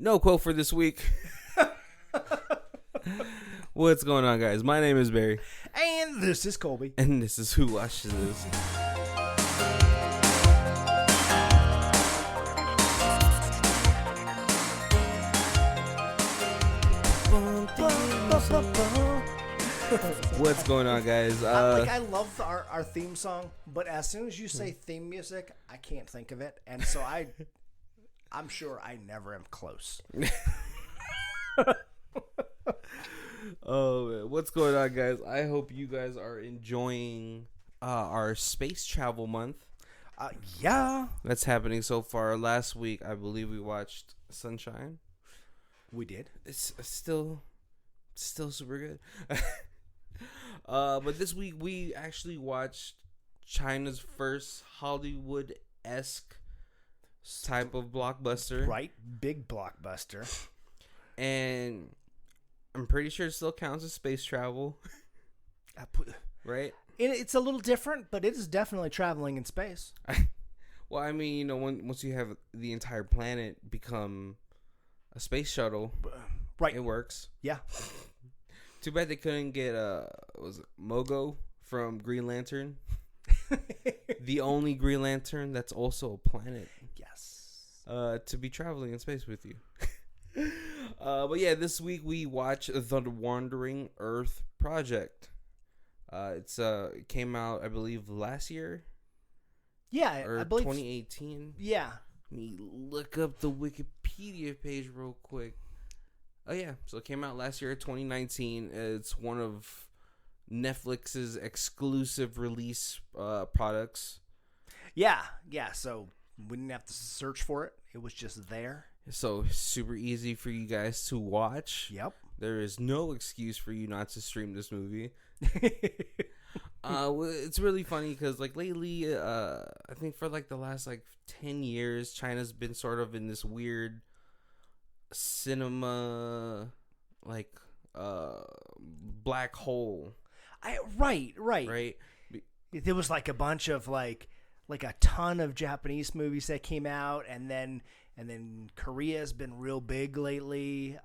No quote for this week. What's going on, guys? My name is Barry. And this is Colby. And this is Who Watches This. What's going on, guys? I love our theme song, but as soon as you say theme music, I can't think of it. And so I'm sure I never am close. Oh, man. What's going on, guys? I hope you guys are enjoying our space travel month. Yeah. That's happening so far. Last week, I believe we watched Sunshine. We did. It's still super good. But this week, we actually watched China's first Hollywood-esque type of blockbuster. Right. Big blockbuster. And I'm pretty sure it still counts as space travel. Right? It's a little different, but it is definitely traveling in space. Well, I mean, you know, once you have the entire planet become a space shuttle, right, it works. Yeah. Too bad they couldn't get was it Mogo from Green Lantern, the only Green Lantern that's also a planet. Yes. To be traveling in space with you. But yeah, this week we watched The Wandering Earth Project. It came out, I believe, last year. Yeah, or I believe 2018. Yeah. Let me look up the Wikipedia page real quick. Oh yeah, so it came out last year, 2019. It's one of Netflix's exclusive release products. Yeah. So we didn't have to search for it. It was just there. So super easy for you guys to watch. Yep. There is no excuse for you not to stream this movie. It's really funny because like lately, I think for like the last like 10 years, China's been sort of in this weird cinema like black hole. Right. There was like a bunch of like a ton of Japanese movies that came out, and then Korea's been real big lately.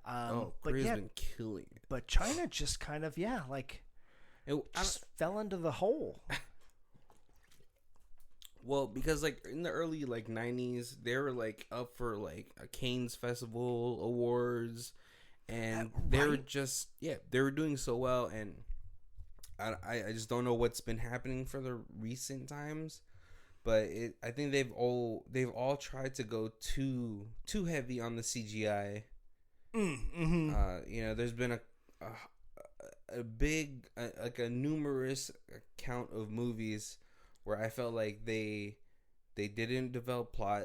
Korea's been killing it. But China just kind of just fell into the hole. Well, because like in the early like 90s, they were like up for like a Cannes Festival Awards, and they were just they were doing so well, and I just don't know what's been happening for the recent times, but I think they've all tried to go too heavy on the CGI. Mm-hmm. You know, there's been a big like a numerous count of movies where I felt like they didn't develop plot,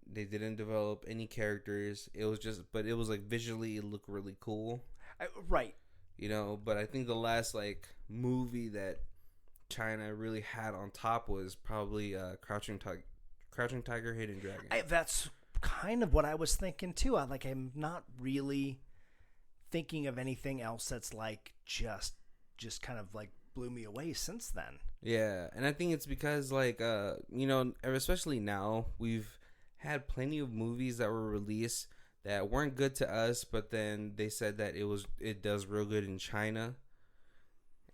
they didn't develop any characters. It was like visually it looked really cool, right? You know, but I think the last like movie that China really had on top was probably Crouching Tiger, Hidden Dragon. That's kind of what I was thinking too. I'm not really thinking of anything else that's like just kind of like blew me away since then. Yeah, and I think it's because like you know, especially now, we've had plenty of movies that were released that weren't good to us, but then they said that it does real good in China.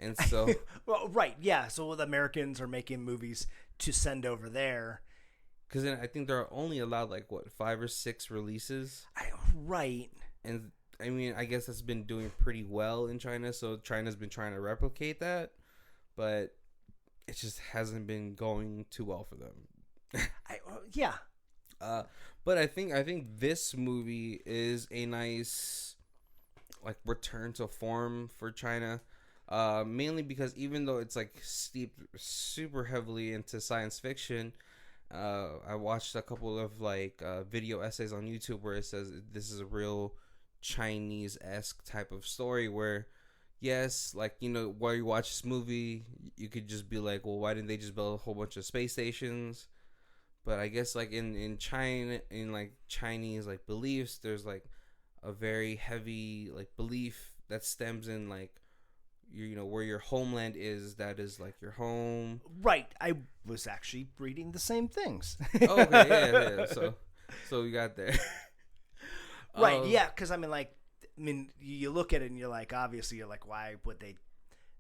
And so well, right, yeah, so the Americans are making movies to send over there. Because then I think they're only allowed like 5 or 6 releases. Right. And I mean, I guess that's been doing pretty well in China, so China's been trying to replicate that, but it just hasn't been going too well for them. Yeah. But I think this movie is a nice like return to form for China. Mainly because even though it's like steeped super heavily into science fiction, I watched a couple of like video essays on YouTube where it says this is a real Chinese-esque type of story where, yes, like, you know, while you watch this movie, you could just be like, well, why didn't they just build a whole bunch of space stations? But I guess like in China, in like Chinese like beliefs, there's like a very heavy like belief that stems in like you know where your homeland is, that is like your home. Right. I was actually reading the same things. Oh, okay, yeah. So we got there. Right. Yeah. Because you look at it and you're like, obviously, you're like, why would they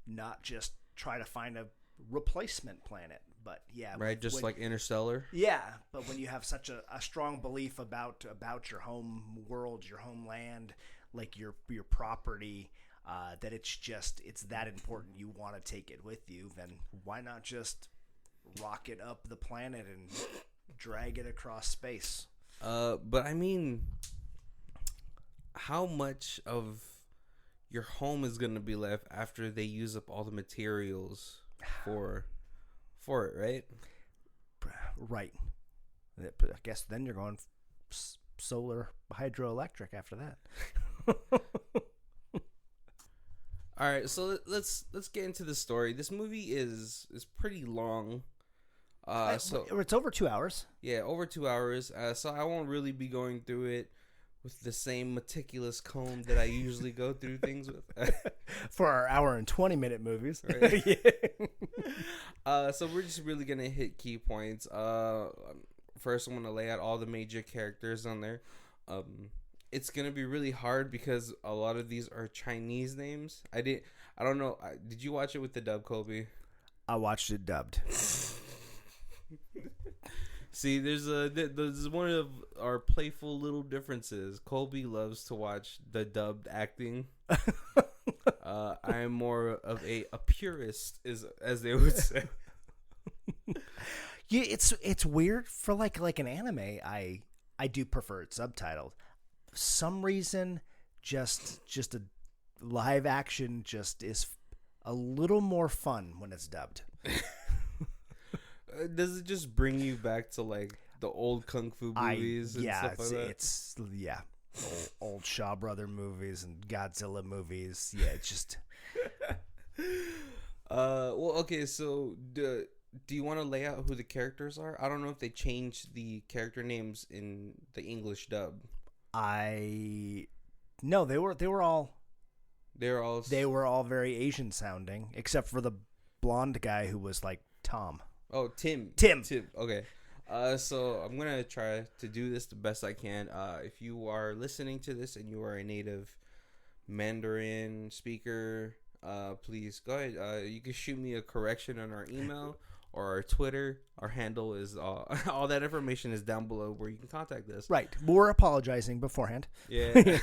not just try to find a replacement planet? But yeah, right, just like Interstellar. Yeah, but when you have such a strong belief about your home world, your homeland, like your property, that it's that important, you want to take it with you, then why not just rocket up the planet and drag it across space? But I mean, how much of your home is gonna be left after they use up all the materials for it, right? Right. I guess then you're going solar hydroelectric after that. All right, so let's get into the story. This movie is pretty long. So it's over 2 hours. Yeah, over 2 hours. So I won't really be going through it with the same meticulous comb that I usually go through things with. For our hour and 20-minute movies. Right. So we're just really going to hit key points. First, I'm going to lay out all the major characters on there. It's going to be really hard because a lot of these are Chinese names. I don't know. Did you watch it with the dub, Colby? I watched it dubbed. See, there's one of our playful little differences. Colby loves to watch the dubbed acting. I am more of a purist, as they would say. Yeah, it's weird for like an anime. I do prefer it subtitled. For some reason, just a live action just is a little more fun when it's dubbed. Does it just bring you back to like the old kung fu movies and stuff like that? It's old Shaw Brother movies and Godzilla movies. Yeah, it's just. Well, okay. So, do you want to lay out who the characters are? I don't know if they changed the character names in the English dub. No, they were all very Asian sounding, except for the blonde guy who was like Tom. Oh, Tim. Okay. So I'm going to try to do this the best I can. If you are listening to this and you are a native Mandarin speaker, please go ahead. You can shoot me a correction on our email or our Twitter. Our handle is all that information is down below where you can contact us. Right. We're apologizing beforehand. Yeah.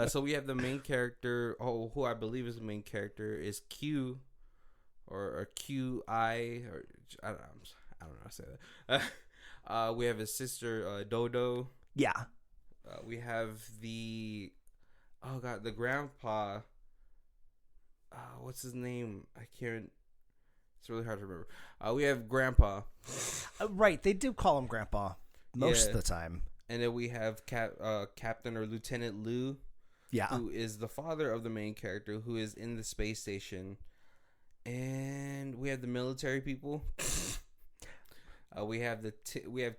So we have the main character, who I believe is the main character, is Q. Or QI, or I don't know how to say that. We have his sister Dodo. Yeah. We have the grandpa. What's his name? I can't. It's really hard to remember. We have Grandpa. Right, they do call him Grandpa most of the time. And then we have Captain or Lieutenant Liu. Yeah. Who is the father of the main character, who is in the space station. And we have the military people. We have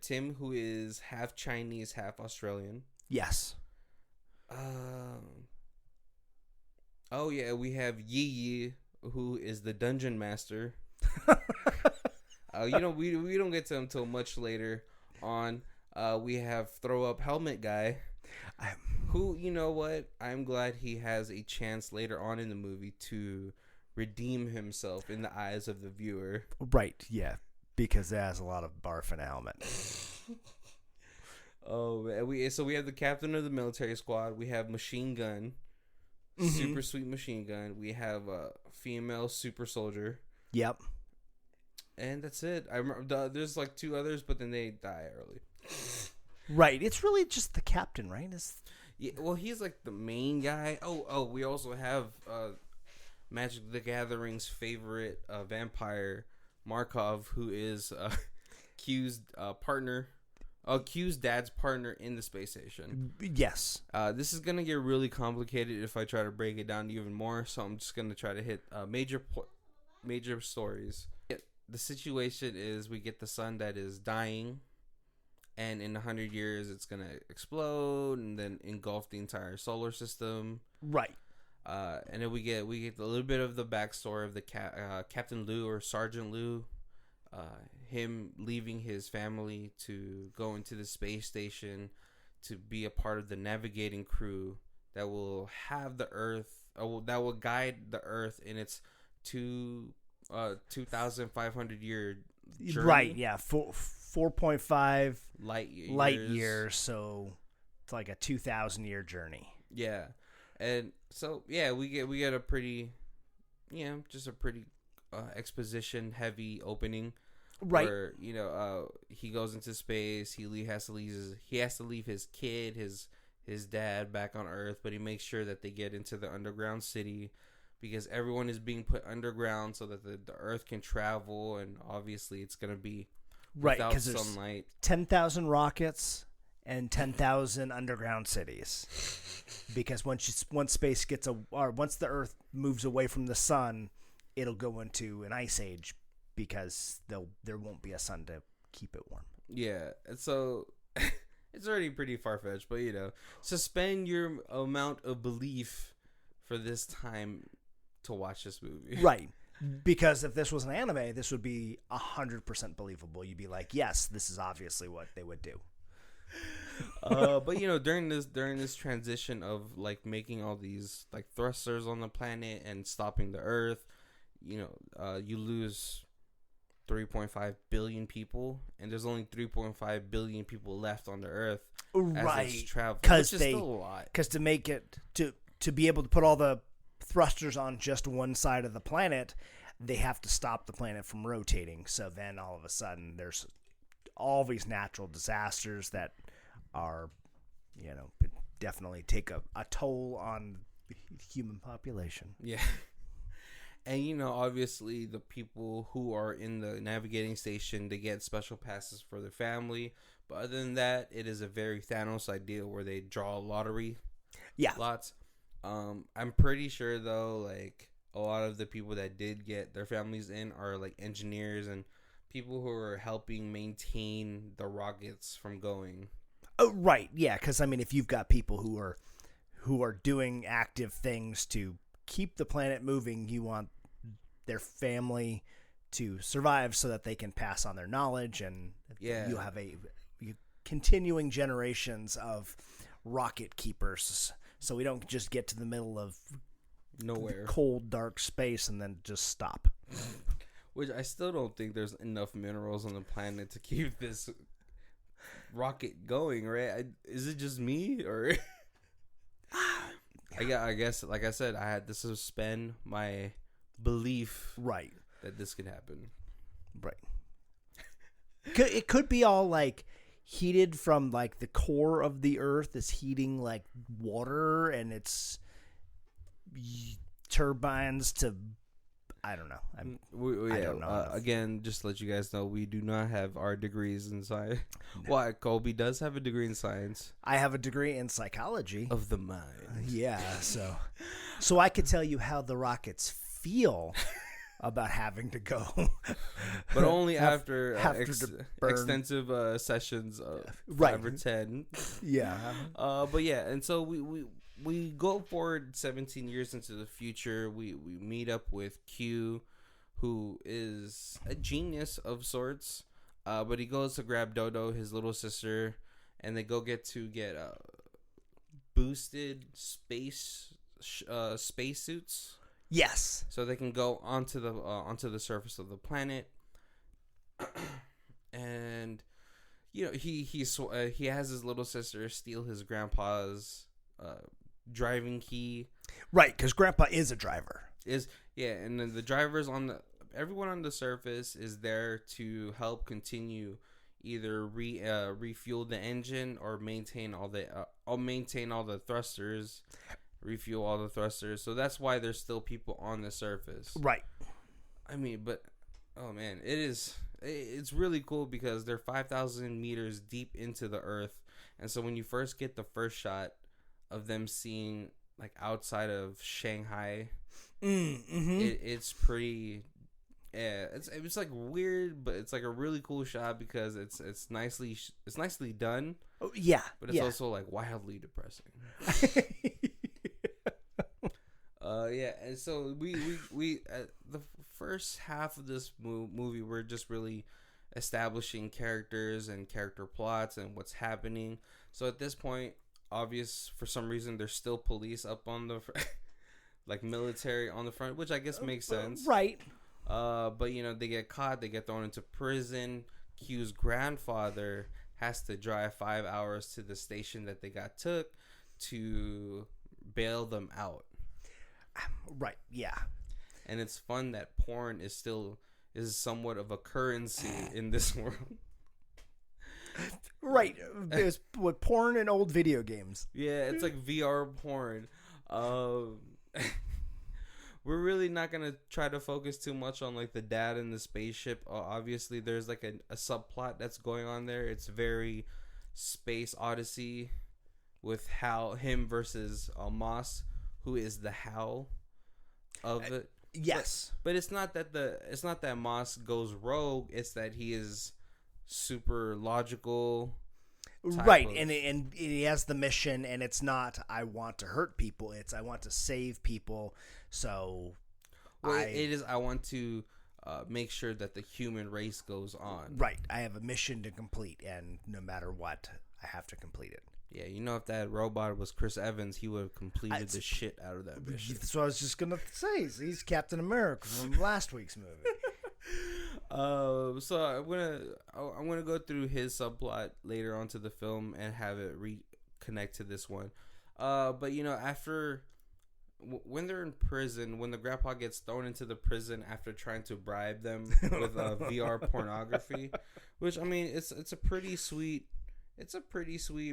Tim, who is half Chinese, half Australian. Yes. Oh yeah, we have Yi Yi, who is the dungeon master. We don't get to him until much later on. We have throw up helmet guy. Who, you know what? I'm glad he has a chance later on in the movie to redeem himself in the eyes of the viewer. Right, yeah. Because it has a lot of barf in a helmet. We have the captain of the military squad. We have Machine Gun. Mm-hmm. Super sweet Machine Gun. We have a female super soldier. Yep. And that's it. I remember there's like two others, but then they die early. Right. It's really just the captain, right? Yeah, well, he's like the main guy. Oh, we also have Magic the Gathering's favorite vampire, Markov, who is Q's partner. Q's dad's partner in the space station. Yes. This is going to get really complicated if I try to break it down even more, so I'm just going to try to hit major stories. The situation is we get the sun that is dying, and in 100 years it's going to explode and then engulf the entire solar system. Right. And then we get a little bit of the backstory of the Captain Liu or Sergeant Liu, him leaving his family to go into the space station to be a part of the navigating crew that will have the Earth, that will guide the Earth in its 2,500 year journey. Right, yeah, 4.5 light years, so it's like a 2,000-year journey. Yeah, and so yeah, we get a pretty, just a pretty exposition heavy opening. Right. Where he goes into space. He has to leave his kid, his dad back on Earth, but he makes sure that they get into the underground city because everyone is being put underground so that the Earth can travel, and obviously it's gonna be without sunlight. 10,000 rockets and 10,000 underground cities, because once space gets once the Earth moves away from the sun, it'll go into an ice age because there won't be a sun to keep it warm. Yeah, and so it's already pretty far fetched, but suspend your amount of belief for this time to watch this movie. Right. Because if this was an anime, this would be 100% believable. You'd be like, yes, this is obviously what they would do. But during this transition of like making all these like thrusters on the planet and stopping the Earth, you lose 3.5 billion people, and there's only 3.5 billion people left on the Earth. Right. As it's traveling, because which is still a lot. Because to make it to be able to put all the thrusters on just one side of the planet, they have to stop the planet from rotating. So then all of a sudden there's all these natural disasters that are, definitely take a toll on the human population. Yeah. And, obviously the people who are in the navigating station, they get special passes for their family. But other than that, it is a very Thanos idea where they draw a lottery. Yeah. Lots. I'm pretty sure, though, like, a lot of the people that did get their families in are, like, engineers and people who are helping maintain the rockets from going. Oh, right. Yeah, because, if you've got people who are doing active things to keep the planet moving, you want their family to survive so that they can pass on their knowledge, and you have continuing generations of rocket keepers, so we don't just get to the middle of nowhere, cold, dark space, and then just stop. Which I still don't think there's enough minerals on the planet to keep this rocket going, right? Is it just me, or I guess, like I said, I had to suspend my belief, right, that this could happen. Right. It could be all like heated from like the core of the Earth is heating like water, and it's turbines to, I don't know. I don't know. Again, just to let you guys know, we do not have our degrees in science. No. Why? Colby does have a degree in science. I have a degree in psychology of the mind. Yeah, so I could tell you how the rockets feel about having to go, but only after extensive sessions of 5 or 10. Yeah. But yeah, and so we go forward 17 years into the future. We meet up with Q, who is a genius of sorts, but he goes to grab Dodo, his little sister, and they go get boosted space suits. Yes. So they can go onto the surface of the planet, and he has his little sister steal his grandpa's driving key. Right, because Grandpa is a driver. And then the drivers everyone on the surface is there to help continue either refuel the engine or maintain all the thrusters. Refuel all the thrusters, so that's why there's still people on the surface. Right. But oh man, it's really cool because they're 5,000 meters deep into the Earth, and so when you first get the first shot of them seeing like outside of Shanghai, it's pretty. Yeah, it's like weird, but it's like a really cool shot because it's nicely done. Oh yeah, but it's also like wildly depressing. And so we the first half of this movie, we're just really establishing characters and character plots and what's happening. So at this point, obvious for some reason, there's still police up on the like military on the front, which I guess makes sense, Right. But they get caught, they get thrown into prison. Q's grandfather has to drive 5 hours to the station that they got took to bail them out. Right. Yeah. And it's fun that porn is somewhat of a currency in this world. Right. There's with porn and old video games. Yeah, it's like VR porn. We're really not gonna try to focus too much on like the dad in the spaceship. Obviously, there's like a subplot that's going on there. It's very Space Odyssey with him versus Moss, who is the Hal of it. Yes, but it's not that Moss goes rogue. It's that he is super logical. Right, and he has the mission, and it's not I want to hurt people. It's I want to save people. So, it is I want to make sure that the human race goes on. Right, I have a mission to complete, and no matter what, I have to complete it. Yeah, if that robot was Chris Evans, he would have completed the shit out of that mission. That's what I was just gonna say. He's Captain America from last week's movie. So I'm gonna go through his subplot later on to the film and have it reconnect to this one. But after when they're in prison, when the grandpa gets thrown into the prison after trying to bribe them with VR pornography, which I mean it's a pretty sweet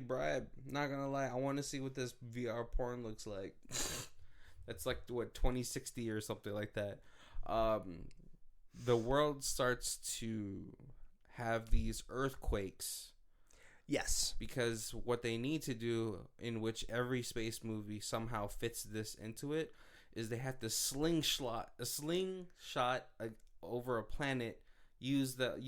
bribe. Not gonna lie, I want to see what this VR porn looks like. That's like 2060 or something like that. The world starts to have these earthquakes. Yes. Because what they need to do, in which every space movie somehow fits this into it, is they have to slingshot over a planet, use a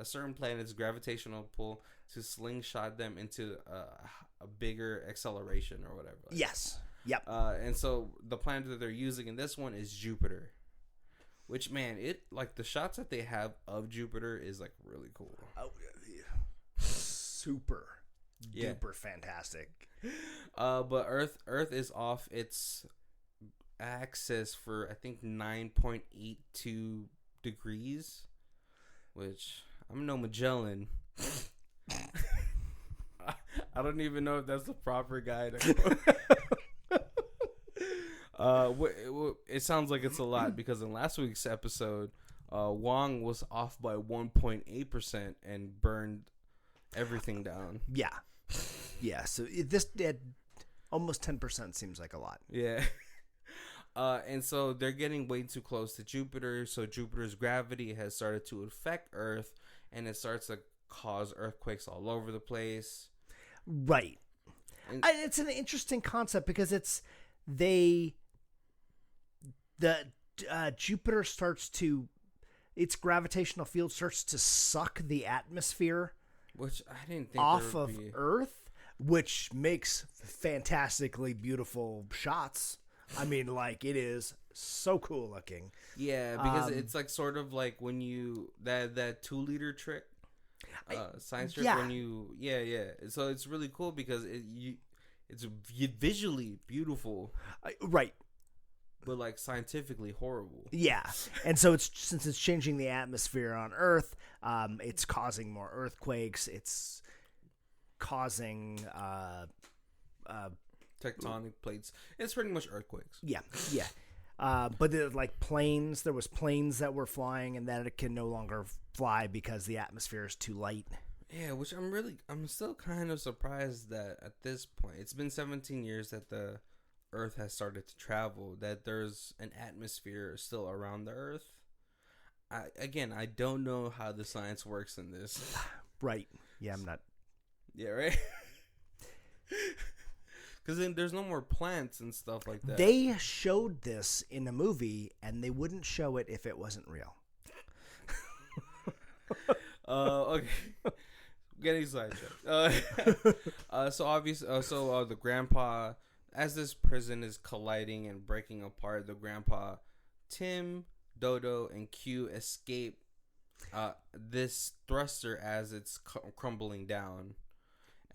certain planet's gravitational pull to slingshot them into a bigger acceleration or whatever. Yes. Yep. And so the planet that they're using in this one is Jupiter. Which, man, the shots that they have of Jupiter is like really cool. Oh, super duper fantastic. But Earth is off its axis for I think 9.82 degrees, which I'm no Magellan. I don't even know if that's the proper guide. It sounds like it's a lot because in last week's episode, Wong was off by 1.8% and burned everything down. Yeah. So this almost 10% seems like a lot. Yeah. And so they're getting way too close to Jupiter. So Jupiter's gravity has started to affect Earth, and it starts to cause earthquakes all over the place. Right. It's an interesting concept because Jupiter starts to, its gravitational field starts to suck the atmosphere, which I didn't think off of Earth, which makes fantastically beautiful shots. I mean, like, it is so cool looking. Yeah, because it's like sort of like when you that 2-liter trick, science trick. When you So it's really cool because it's visually beautiful, right? But like scientifically horrible. Yeah, and so since it's changing the atmosphere on Earth, it's causing more earthquakes. It's causing tectonic plates. It's pretty much earthquakes. Yeah. But like planes, there was planes that were flying and that it can no longer fly because the atmosphere is too light. Yeah, which I'm still kind of surprised that at this point, it's been 17 years that the Earth has started to travel, that there's an atmosphere still around the Earth. I don't know how the science works in this. Right. Yeah, I'm not. Yeah, right? Because then there's no more plants and stuff like that. They showed this in a movie, and they wouldn't show it if it wasn't real. Okay. Getting sidetracked. So obviously, the grandpa, as this prison is colliding and breaking apart, the grandpa, Tim, Dodo, and Q escape this thruster as it's crumbling down.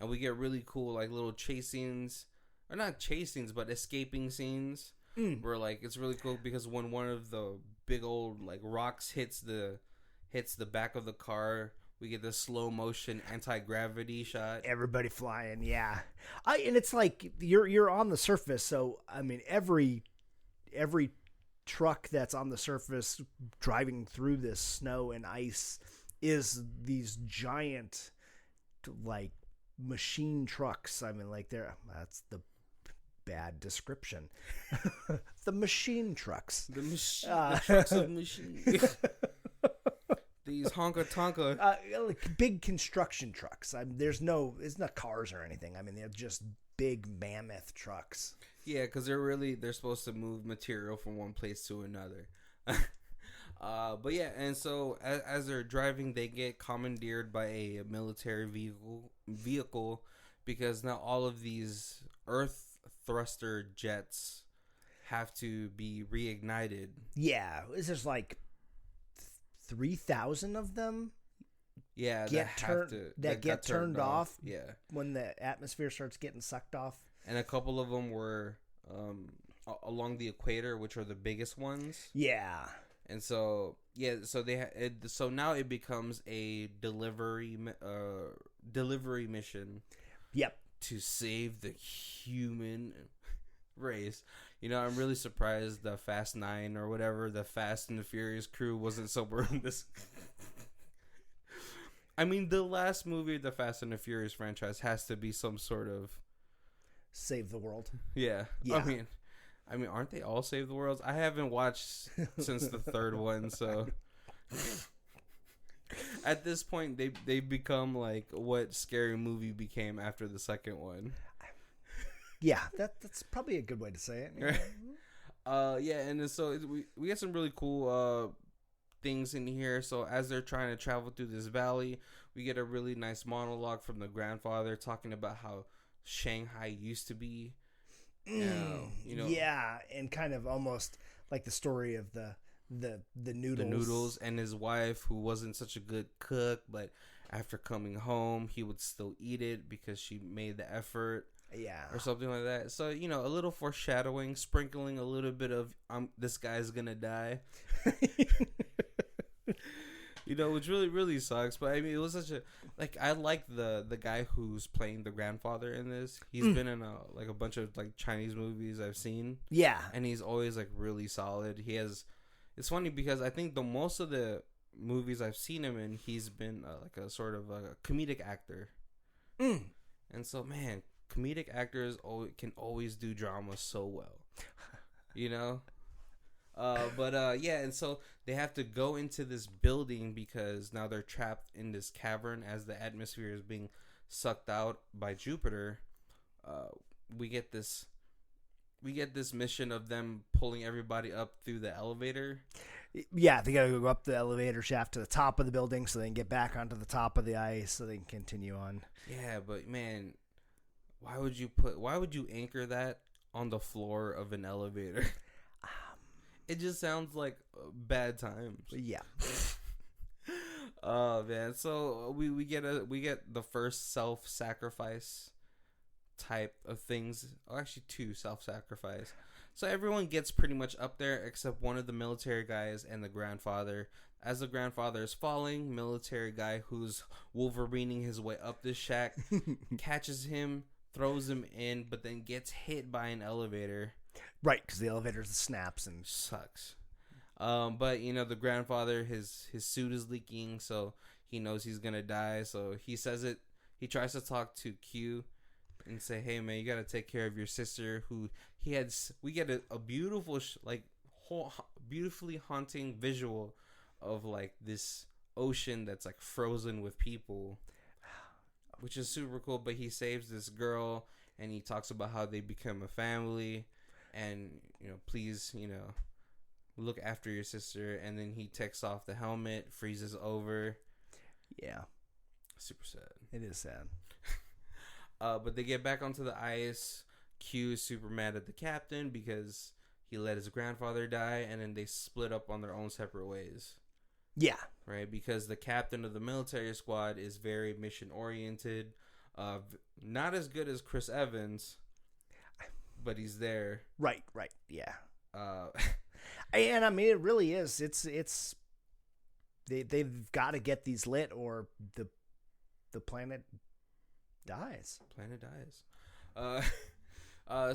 and we get really cool like little chase scenes, or not chase scenes, but escaping scenes. Where like it's really cool because when one of the big old like rocks hits the back of the car, we get this slow motion anti-gravity shot. Everybody flying, yeah. And it's like you're on the surface, so I mean every truck that's on the surface driving through this snow and ice is these giant like machine trucks. I mean, like that's the bad description. The machine trucks. The trucks of machine. These honka tonka. Like big construction trucks. It's not cars or anything. I mean, they're just big mammoth trucks. Yeah, because they're supposed to move material from one place to another. But yeah, and so as they're driving, they get commandeered by a military vehicle because now all of these Earth thruster jets have to be reignited. Yeah, there's like 3,000 of them. Yeah, that get turned off. Yeah, when the atmosphere starts getting sucked off. And a couple of them were along the equator, which are the biggest ones. Yeah. And so so now it becomes a delivery mission. Yep. To save the human race. You know, I'm really surprised the Fast 9 or whatever, the Fast and the Furious crew wasn't somewhere in this. I mean, the last movie of the Fast and the Furious franchise has to be some sort of save the world. Yeah. I mean, aren't they all Save the Worlds? I haven't watched since the third one, so at this point they become like what Scary Movie became after the second one. Yeah, that's probably a good way to say it. Yeah, and so we get some really cool things in here. So as they're trying to travel through this valley, we get a really nice monologue from the grandfather talking about how Shanghai used to be. You know, yeah, and kind of almost like the story of the noodles. The noodles and his wife, who wasn't such a good cook, but after coming home, he would still eat it because she made the effort. Yeah. Or something like that. So, you know, a little foreshadowing, sprinkling a little bit of this guy's gonna die. You know, which really, really sucks. But I mean, it was such a I like the guy who's playing the grandfather in this. He's been in a bunch of like Chinese movies I've seen. Yeah, and he's always like really solid. It's funny because I think most of the movies I've seen him in, he's been like a sort of a comedic actor. And so, man, comedic actors can always do drama so well, you know. Yeah, and so they have to go into this building because now they're trapped in this cavern as the atmosphere is being sucked out by Jupiter. We get this mission of them pulling everybody up through the elevator. Yeah, they gotta go up the elevator shaft to the top of the building so they can get back onto the top of the ice so they can continue on. Yeah, but man, why would you anchor that on the floor of an elevator? It just sounds like bad times. Yeah. Oh man, so we get the first self-sacrifice type of things. Oh, actually, two self-sacrifice. So everyone gets pretty much up there except one of the military guys and the grandfather. As the grandfather is falling, military guy who's Wolverining his way up this shack catches him, throws him in, but then gets hit by an elevator. Right, because the elevator snaps and sucks. But you know, the grandfather, his suit is leaking, so he knows he's gonna die. So he says it. He tries to talk to Q and say, "Hey man, you gotta take care of your sister." Who he had. We get a beautiful, beautifully haunting visual of like this ocean that's like frozen with people, which is super cool. But he saves this girl, and he talks about how they become a family. And, you know, please, you know, look after your sister. And then he takes off the helmet, freezes over. Yeah. Super sad. It is sad. But they get back onto the ice. Q is super mad at the captain because he let his grandfather die. And then they split up on their own separate ways. Yeah. Right? Because the captain of the military squad is very mission-oriented. Not as good as Chris Evans, but he's there. Right, yeah. Uh, And I mean, it really is. It's they've got to get these lit, or the planet dies.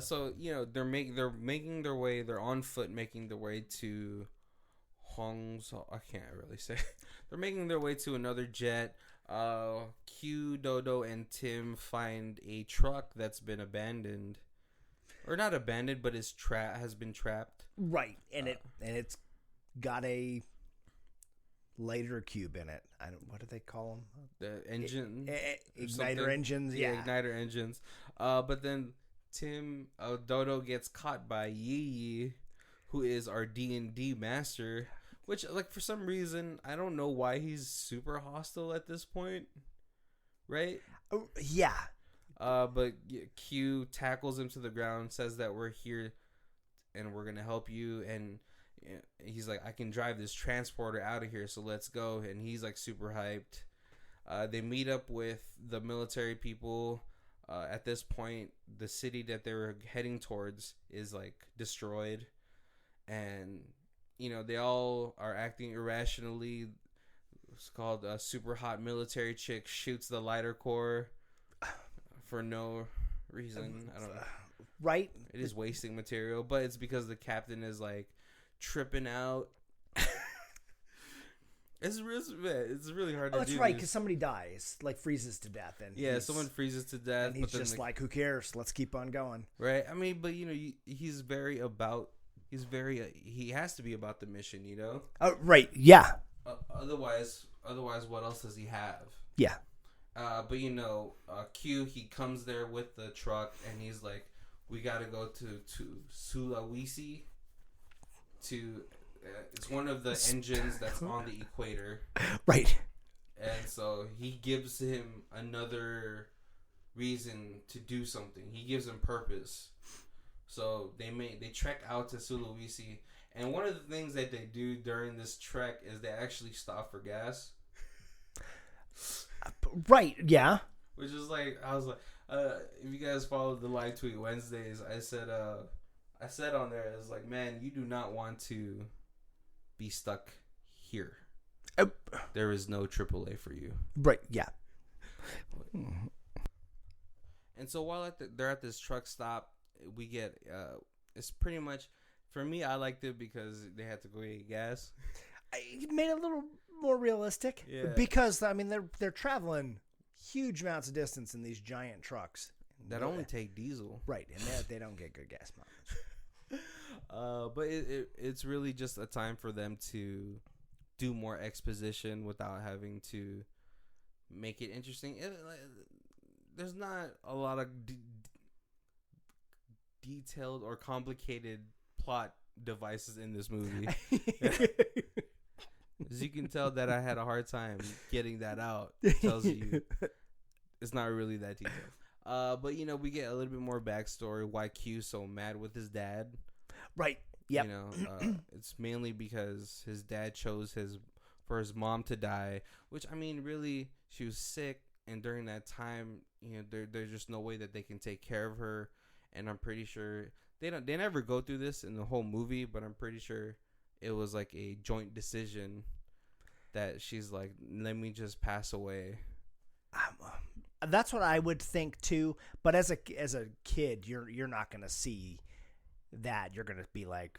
So they're making their way. They're on foot, making their way to Hongzhou. I can't really say. They're making their way to another jet. Q, Dodo, and Tim find a truck that's been abandoned, or not abandoned, but has been trapped. Right, and it's got a lighter cube in it. What do they call them? The engine, igniter engines. Yeah, igniter engines. But then Dodo gets caught by Yi, who is our D&D master. Which, like, for some reason, I don't know why he's super hostile at this point, right? Yeah. But Q tackles him to the ground, says that we're here and we're gonna help you, and he's like, I can drive this transporter out of here, so let's go. And he's like super hyped. They meet up with the military people. At this point, the city that they were heading towards is like destroyed, and they all are acting irrationally. It's called a super hot military chick shoots the lighter core for no reason. I don't know. Right? It is wasting material, but it's because the captain is like tripping out. It's really hard to do. That's right, because somebody dies, like freezes to death, and someone freezes to death, and he's just like, who cares? Let's keep on going. Right? I mean, but he's very about. He has to be about the mission, Right? Yeah. Otherwise, what else does he have? Yeah. But Q, he comes there with the truck, and he's like, we got to go to Sulawesi. It's one of the engines that's on the equator. Right. And so he gives him another reason to do something. He gives him purpose. So they trek out to Sulawesi, and one of the things that they do during this trek is they actually stop for gas. Right, yeah. Which is like, I was like, if you guys followed the Live Tweet Wednesdays, I said on there, it's like, man, you do not want to be stuck here. There is no AAA for you. Right, yeah. And so while they're at this truck stop, we get it's pretty much, for me, I liked it because they had to go get gas. It made it a little more realistic. Yeah. Because I mean they're traveling huge amounts of distance in these giant trucks that only take diesel. Right, and they don't get good gas mileage. But it's really just a time for them to do more exposition without having to make it interesting. There's not a lot of detailed or complicated plot devices in this movie. As you can tell that I had a hard time getting that out. It tells you it's not really that detailed. But we get a little bit more backstory why Q's so mad with his dad. Right. Yep. It's mainly because his dad chose for his mom to die, which, I mean, really, she was sick, and during that time, there's just no way that they can take care of her. And I'm pretty sure they never go through this in the whole movie, but I'm pretty sure it was like a joint decision that she's like, let me just pass away. That's what I would think too. But as a kid, you're not gonna see that. You're gonna be like,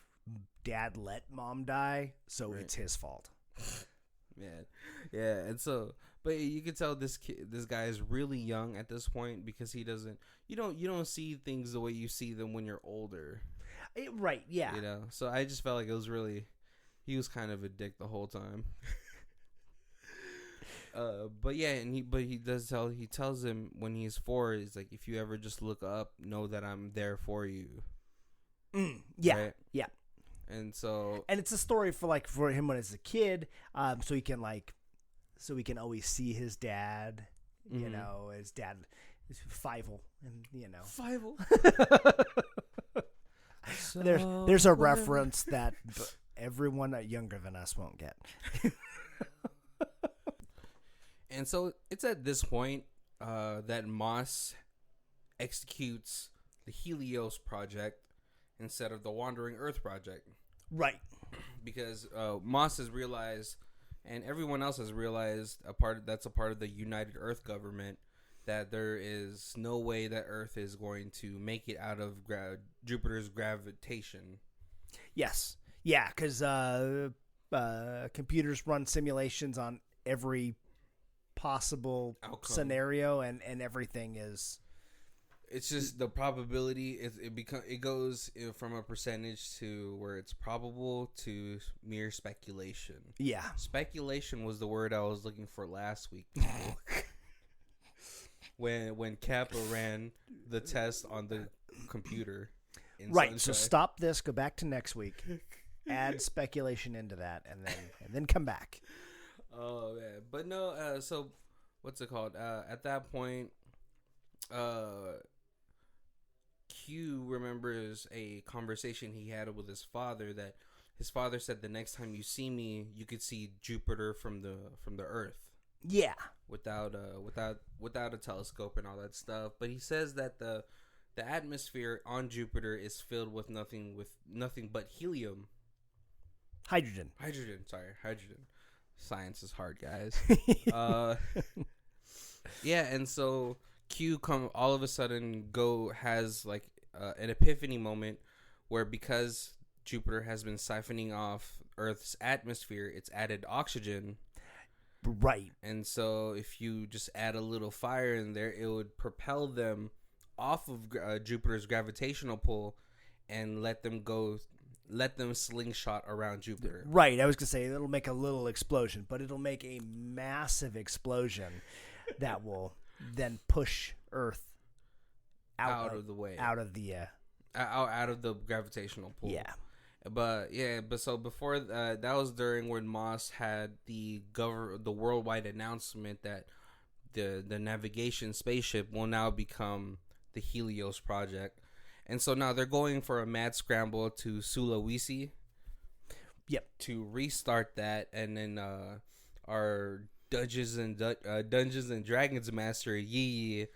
Dad let Mom die, so It's his fault. Man, yeah, and so, but you can tell this guy is really young at this point because he doesn't. You don't see things the way you see them when you're older. Right. Yeah. So I just felt like it was really, he was kind of a dick the whole time. But yeah, he tells him when he's 4, he's like, if you ever just look up, know that I'm there for you. Yeah. Right? Yeah. And it's a story for him when he's a kid, so he can always see his dad. Mm-hmm. His dad is Fievel, and Fievel. There's a reference that everyone younger than us won't get. And so it's at this point that Moss executes the Helios project instead of the Wandering Earth project. Right. Because Moss has realized, and everyone else has realized, that's a part of the United Earth government, that there is no way that Earth is going to make it out of Jupiter's gravitation. Yes. Yeah, because computers run simulations on every possible Outcome. scenario, and everything is... It's just the probability. It goes from a percentage to where it's probable to mere speculation. Yeah. Speculation was the word I was looking for last week. when Kappa ran the test on the computer. Right. So stop this. Go back to next week. Add speculation into that, and then come back. Oh man, but no. So what's it called? At that point, Q remembers a conversation he had with his father, that his father said, the next time you see me, you could see Jupiter from the Earth. Yeah. Without a telescope and all that stuff. But he says that the atmosphere on Jupiter is filled with nothing but helium. Hydrogen. Science is hard, guys. Yeah, and so Q all of a sudden has like an epiphany moment where, because Jupiter has been siphoning off Earth's atmosphere, it's added oxygen. Right. And so if you just add a little fire in there, it would propel them off of Jupiter's gravitational pull and let them slingshot around Jupiter. Right. I was going to say it'll make a little explosion, but it'll make a massive explosion that will then push Earth out of the way. Out of the gravitational pull. Yeah. But so before that was during when Moss had the worldwide announcement that the navigation spaceship will now become the Helios project. And so now they're going for a mad scramble to Sulawesi. Yep. To restart that, and then our Dungeons and Dragons master Yi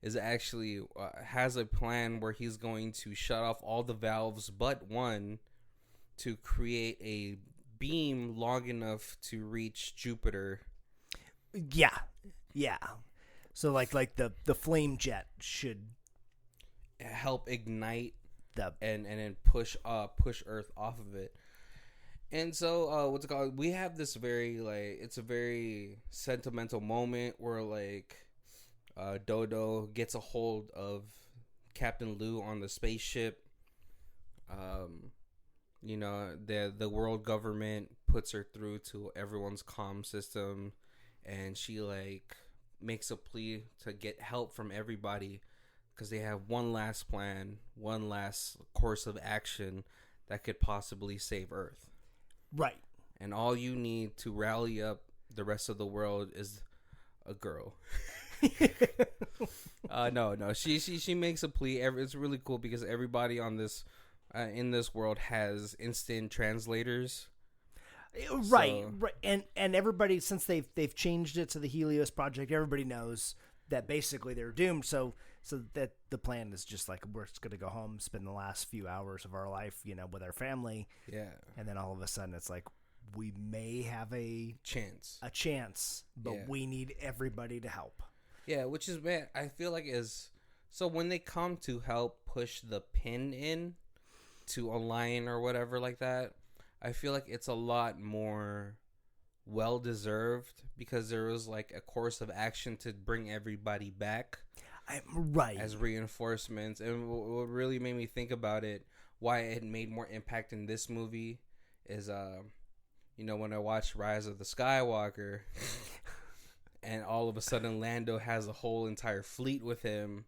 is actually has a plan where he's going to shut off all the valves but one to create a beam long enough to reach Jupiter. Yeah. Yeah. So like the flame jet should help ignite and then push Earth off of it. And so what's it called? We have this it's a very sentimental moment where Dodo gets a hold of Captain Lou on the spaceship. The world government puts her through to everyone's comm system, and she makes a plea to get help from everybody because they have one last plan, one last course of action that could possibly save Earth. Right. And all you need to rally up the rest of the world is a girl. No. She makes a plea. It's really cool because everybody on this in this world has instant translators. Right. And everybody, since they've changed it to the Helios project, everybody knows that basically they're doomed. So that the plan is just we're just gonna go home, spend the last few hours of our life, with our family. Yeah. And then all of a sudden it's we may have a chance, but we need everybody to help. Yeah, which is, man, I feel like is so when they come to help push the pin in to align or whatever like that, I feel like it's a lot more well deserved because there was a course of action to bring everybody back. Right. As reinforcements. And what really made me think about it, why it made more impact in this movie is when I watched Rise of the Skywalker and all of a sudden Lando has a whole entire fleet with him,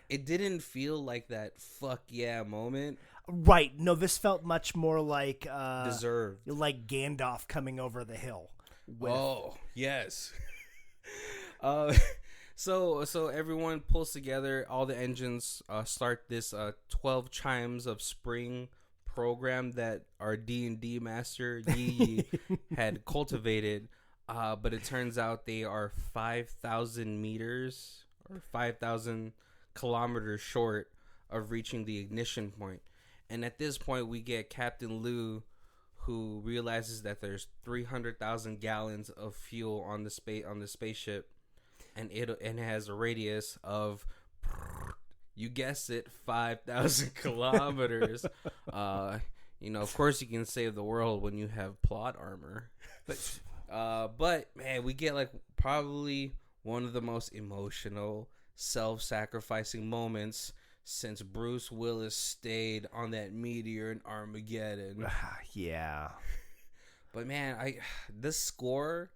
it didn't feel like that fuck yeah moment. Right. No, this felt much more deserved. Like Gandalf coming over the hill. Oh, yes. So everyone pulls together, all the engines start this 12 chimes of spring program that our D&D master Yi had cultivated, but it turns out they are 5,000 meters or 5,000 kilometers short of reaching the ignition point. And at this point, we get Captain Lou, who realizes that there's 300,000 gallons of fuel on the spaceship, and it has a radius of, you guessed it, 5,000 kilometers. Of course, you can save the world when you have plot armor. But man, we get like probably one of the most emotional, self-sacrificing moments since Bruce Willis stayed on that meteor in Armageddon. Yeah. But man, the score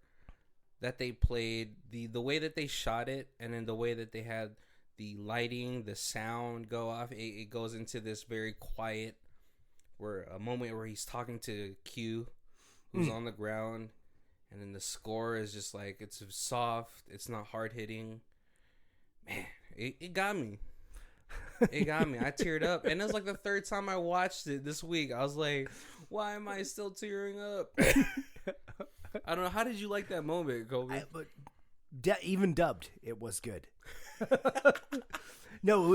that they played, the way that they shot it, and then the way that they had the lighting, the sound go off, it goes into this very quiet, a moment where he's talking to Q, who's on the ground, and then the score is just like, it's soft, it's not hard hitting. Man, it got me. It got me. I teared up, and it was like the third time I watched it this week. I was like, why am I still tearing up? I don't know. How did you like that moment, Colby? Even dubbed, it was good. No, it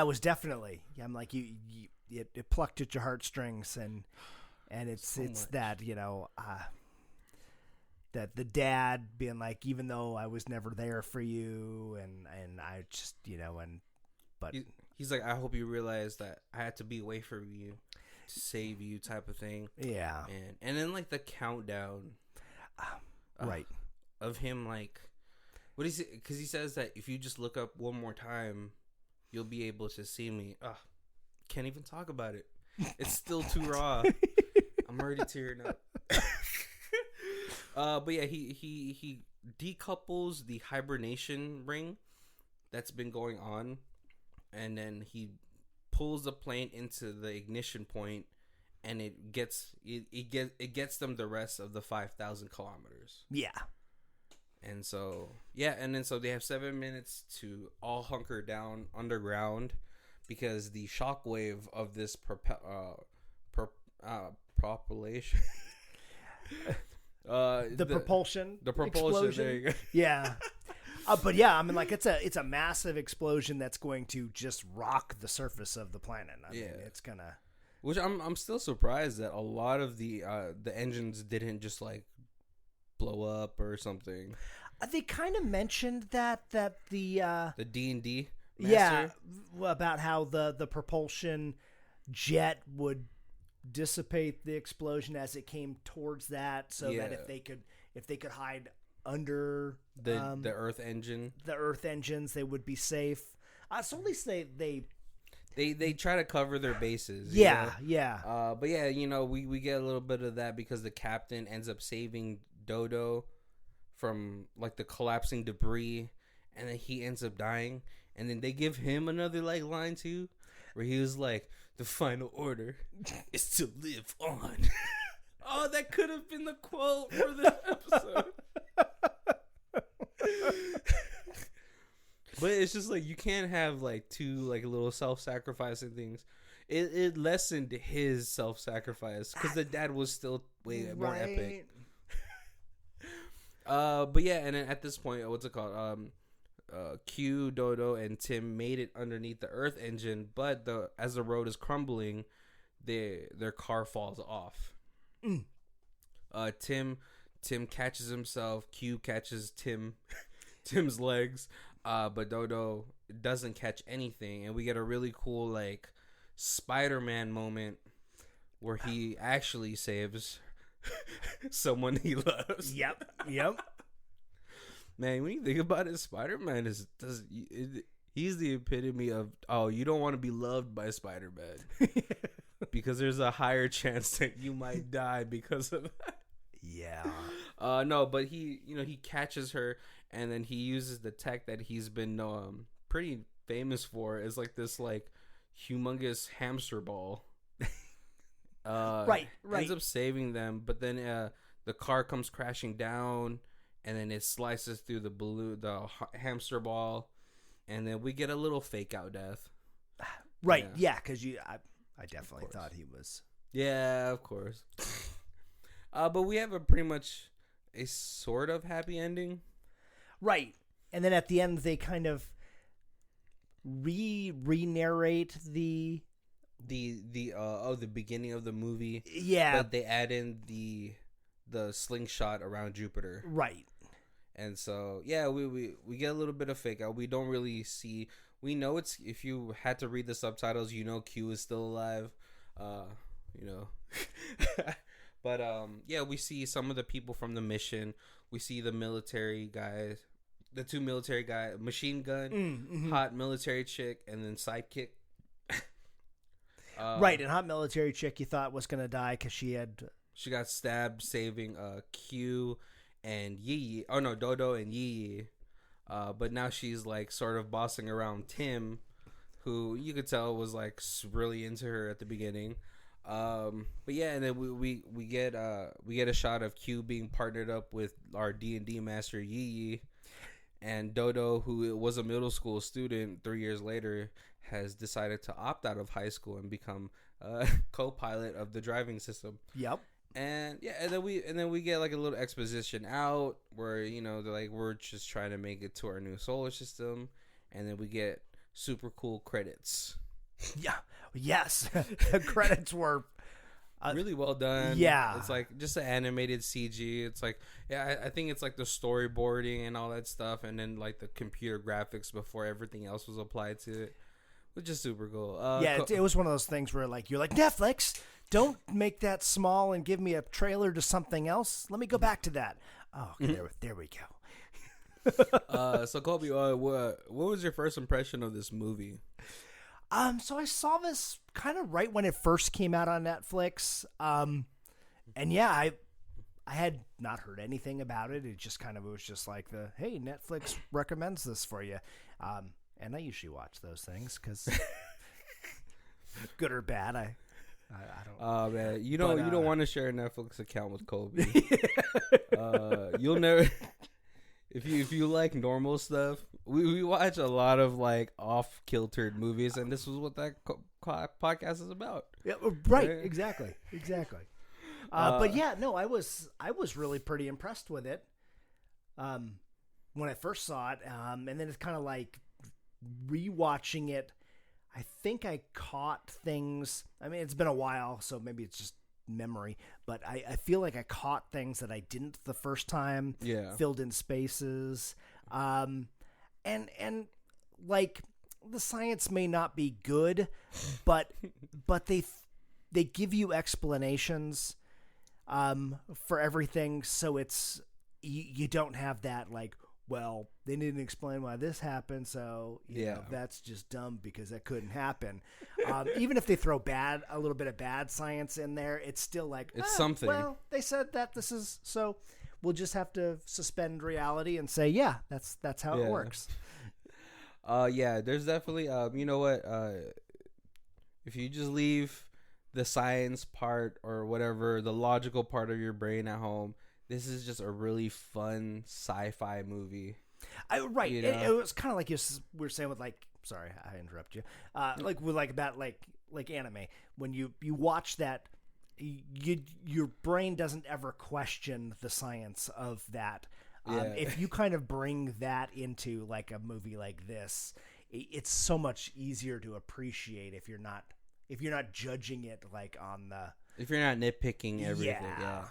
was definitely. I'm like, it plucked at your heartstrings, and it's So it's much. that, that the dad being like, even though I was never there for you, and I just, but He's like, I hope you realize that I had to be away from you to save you, type of thing. yeah, And then like the countdown, right. of him, like, what is it? Because he says that if you just look up one more time, you'll be able to see me. Can't even talk about it. It's still too raw. I'm already tearing up. But yeah, he decouples the hibernation ring that's been going on, and then he pulls the plane into the ignition point, and it gets them the rest of the 5,000 kilometers. Yeah. And so they have 7 minutes to all hunker down underground, because the shockwave of this propulsion. The propulsion explosion. There you go. Yeah. But yeah, I mean, like, it's a massive explosion that's going to just rock the surface of the planet. I mean, it's gonna. Which I'm still surprised that a lot of the engines didn't just like blow up or something. They kind of mentioned that the D&D. yeah, about how the propulsion jet would dissipate the explosion as it came towards that, so that if they could hide under the Earth engine, the Earth engines, they would be safe. So at least they try to cover their bases. Yeah, you know? yeah. But yeah, we get a little bit of that because the captain ends up saving Dodo from like the collapsing debris, and then he ends up dying. And then they give him another like line too, where he was like, "The final order is to live on." Oh, that could have been the quote for this episode. But it's just like, you can't have like two like little self-sacrificing things. It lessened his self-sacrifice because the dad was still way more epic. But yeah, and then at this point, what's it called? Q, Dodo, and Tim made it underneath the Earth engine, but as the road is crumbling, their car falls off. Tim catches himself. Q catches Tim's legs, but Dodo doesn't catch anything, and we get a really cool like Spider-Man moment where he actually saves someone he loves. Yep. Man, when you think about it, Spider-Man he's the epitome of, you don't want to be loved by Spider-Man because there's a higher chance that you might die because of that. Yeah. No, but he catches her, and then he uses the tech that he's been pretty famous for, is like this like humongous hamster ball. Right. Ends up saving them, but then the car comes crashing down, and then it slices through the hamster ball, and then we get a little fake out death. Right. Yeah, because I definitely thought he was. Yeah, of course. But we have pretty much a sort of happy ending. Right. And then at the end, they kind of re-narrate the the beginning of the movie, yeah, but they add in the slingshot around Jupiter. right. And so, yeah, we get a little bit of fake out. We don't really see. We know it's, if you had to read the subtitles, you know Q is still alive. You know. But yeah, we see some of the people from the mission. We see the military guys, the two military guys, machine gun, hot military chick, and then sidekick. Right, and hot military chick you thought was gonna die because she got stabbed saving Q and Yi. Oh no, Dodo and Yi. But now she's like sort of bossing around Tim, who you could tell was like really into her at the beginning. But yeah, and then we get a shot of Q being partnered up with our D&D master Yi, and Dodo, who was a middle school student 3 years later, has decided to opt out of high school and become a co-pilot of the driving system. Yep. And yeah, and then we get like a little exposition out where, you know, they're like, we're just trying to make it to our new solar system, and then we get super cool credits. Yeah. Yes. The credits were really well done. Yeah. It's like just an animated CG. It's like, yeah, I think it's like the storyboarding and all that stuff, and then like the computer graphics before everything else was applied to it, which is super cool. Yeah, it was one of those things where like you're like, Netflix, don't make that small and give me a trailer to something else. Let me go back to that. Oh, okay, there we go. So Colby, what was your first impression of this movie? So I saw this kind of right when it first came out on Netflix. And yeah, I had not heard anything about it. It was just like hey, Netflix recommends this for you. And I usually watch those things because good or bad, I don't. Oh man, you don't want to share a Netflix account with Colby. You'll never. If you like normal stuff, we watch a lot of like off-kiltered movies, and this was what that podcast is about. Yeah, right. Exactly. But yeah, no, I was really pretty impressed with it. When I first saw it, and then it's kind of like rewatching it. I think I caught things. I mean, it's been a while, so maybe it's just memory, but I feel like I caught things that I didn't the first time. Yeah. Filled in spaces. And like the science may not be good, but they give you explanations for everything, so it's you don't have that like, well, they didn't explain why this happened, so you know, that's just dumb because that couldn't happen. Even if they throw a little bit of bad science in there, it's still like, it's something. Well, they said that this is, so we'll just have to suspend reality and say, yeah, that's how it works. Yeah, there's definitely, you know what, if you just leave the science part or whatever, the logical part of your brain at home, this is just a really fun sci-fi movie. Right. You know? It was kind of like we were saying with like, sorry, I interrupt you. Like with like about like anime, when you watch that, your brain doesn't ever question the science of that. If you kind of bring that into like a movie like this, it's so much easier to appreciate if you're not judging it like on the, if you're not nitpicking everything. Yeah.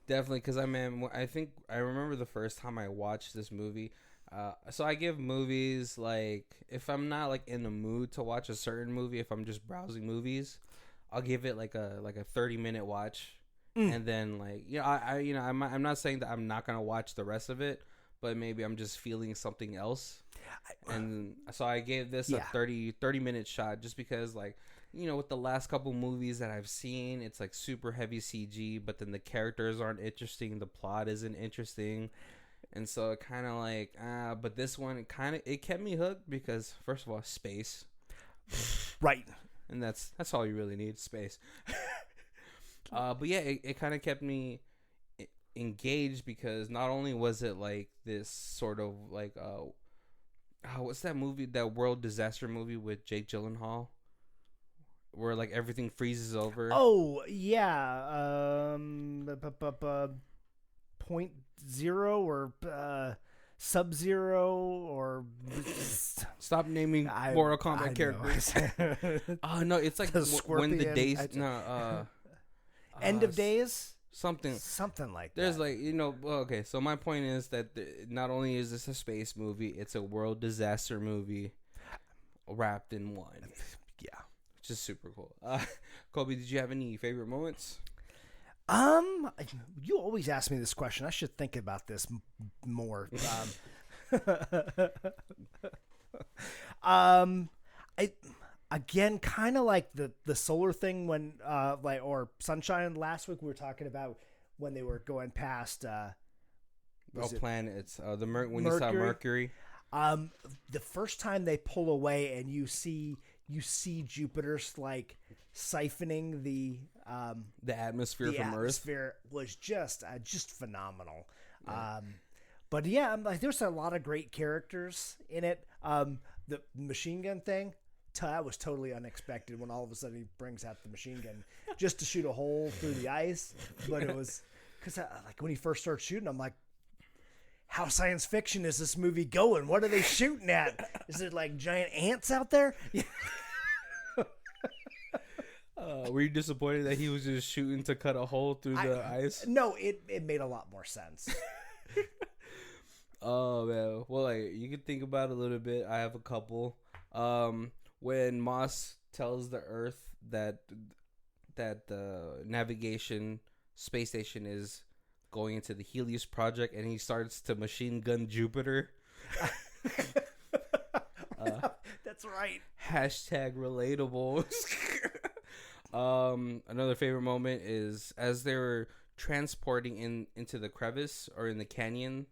Definitely, because I think I remember the first time I watched this movie. So I give movies, like, if I'm not like in the mood to watch a certain movie, if I'm just browsing movies, I'll give it like a 30-minute watch, and then like, you know, I'm not saying that I'm not gonna watch the rest of it, but maybe I'm just feeling something else, and so I gave this a 30-minute shot just because, like, you know, with the last couple movies that I've seen, it's like super heavy CG, but then the characters aren't interesting, the plot isn't interesting, and so it kind of like, but this one, it kept me hooked because, first of all, space, right, and that's all you really need, space. But yeah, it kind of kept me engaged because not only was it like this sort of like, what's that movie, that world disaster movie with Jake Gyllenhaal, where like everything freezes over? Oh yeah, .0 or Sub-Zero or Stop naming Mortal Kombat characters. Oh no, it's like The when the Scorpion, days End of Days, something like there's that. like okay, so my point is that not only is this a space movie, it's a world disaster movie wrapped in one. Yeah, which is super cool. Kobe, did you have any favorite moments? You always ask me this question. I should think about this more. I again kind of like the solar thing when or Sunshine last week we were talking about when they were going past Planets. When you saw Mercury. The first time they pull away and you see Jupiter's like siphoning the atmosphere from atmosphere Earth was just phenomenal. Yeah. But yeah, like there's a lot of great characters in it. The machine gun thing, that was totally unexpected when all of a sudden he brings out the machine gun just to shoot a hole through the ice. But it was because like when he first started shooting, I'm like, how science fiction is this movie going? What are they shooting at? Is it like giant ants out there? Were you disappointed that he was just shooting to cut a hole through the ice? No, it made a lot more sense. Oh man, well, like you could think about it a little bit. I have a couple. When Moss tells the Earth that the navigation space station is going into the Helios project, and he starts to machine gun Jupiter. That's right. #relatable. Another favorite moment is as they were transporting into the crevice or in the canyon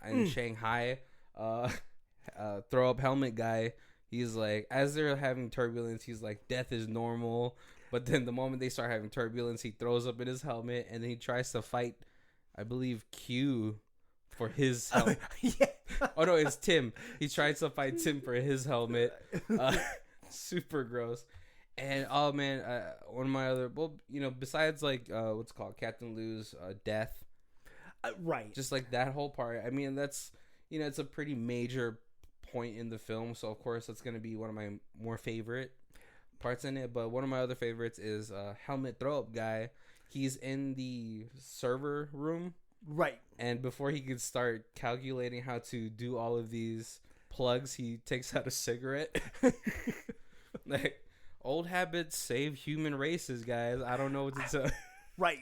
in Shanghai. Throw up helmet guy. He's like, as they're having turbulence, he's like, death is normal. But then the moment they start having turbulence, he throws up in his helmet and then he tries to fight, I believe, Q for his helmet. Yeah. Oh no, it's Tim. He tries to fight Tim for his helmet. Super gross. And oh man, one of my other, besides like what's it called, Captain Lou's death, right? Just like that whole part. I mean, that's it's a pretty major point in the film, so of course that's gonna be one of my more favorite parts in it. But one of my other favorites is helmet throw up guy. He's in the server room, right? And before he could start calculating how to do all of these plugs, he takes out a cigarette. Like, old habits save human races, guys. I don't know what to tell. Right.